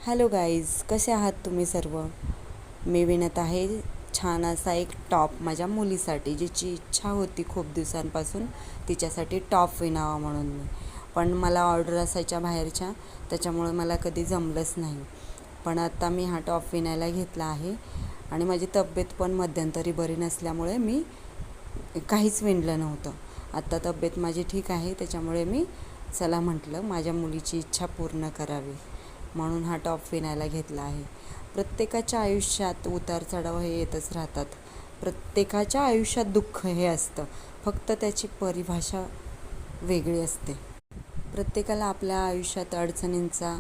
Hello guys, कसे आहात तुम्ही सर्व. मी विणत आहे छान असा एक टॉप माझ्या मुलीसाठी, जिची इच्छा होती खूप दिवसांपासून तिच्यासाठी टॉप विणावा म्हणून पण मला ऑर्डर असायच्या बाहेरच्या, त्याच्यामुळे मला कधी जमलंच नाही. पण आता मी हा टॉप विणायला घेतला आहे आणि माझी तब्येत पण मध्यंतरी बरी नसल्यामुळे मी काहीच विणलं नव्हतं. आत्ता तब्येत माझी ठीक आहे, त्याच्यामुळे मी चला म्हटलं माझ्या मुलीची इच्छा पूर्ण करावी म्हणून हा टॉप विणायला घेतला आहे. प्रत्येकाच्या आयुष्यात उतार चढाव हे येतच राहतात. प्रत्येकाच्या आयुष्यात दुःख हे असतं, फक्त त्याची परिभाषा वेगळी असते. प्रत्येकाला आपल्या आयुष्यात अडचणींचा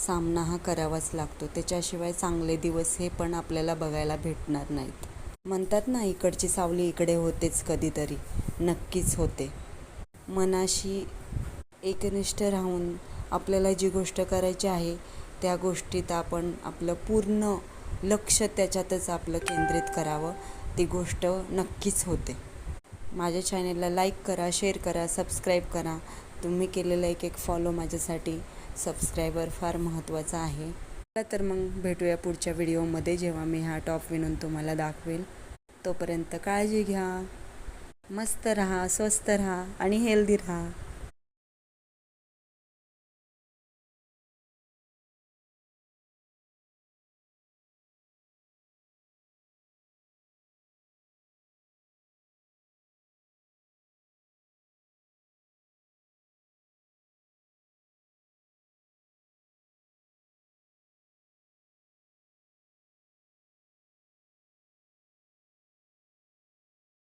सामना हा करावाच लागतो. त्याच्याशिवाय चांगले दिवस हे पण आपल्याला बघायला भेटणार नाहीत. म्हणतात ना, इकडची सावली इकडे होतेच कधीतरी. नक्कीच होते. मनाशी एकनिष्ठ राहून आपल्याला जी गोष्ट करायची आहे त्या गोष्टीत आपण आपलं पूर्ण लक्ष त्याच्यातच आपलं केंद्रित करावं. ती गोष्ट नक्कीच होते. माझ्या चॅनेलला लाईक करा, शेअर करा, सबस्क्राईब करा. तुम्ही केलेला एक फॉलो माझ्यासाठी सबस्क्रायबर फार महत्त्वाचा आहे. तर मग भेटूया पुढच्या व्हिडिओमध्ये, जेव्हा मी हा टॉप विणून तुम्हाला दाखवेल. तोपर्यंत काळजी घ्या, मस्त राहा, स्वस्थ राहा आणि हेल्दी राहा.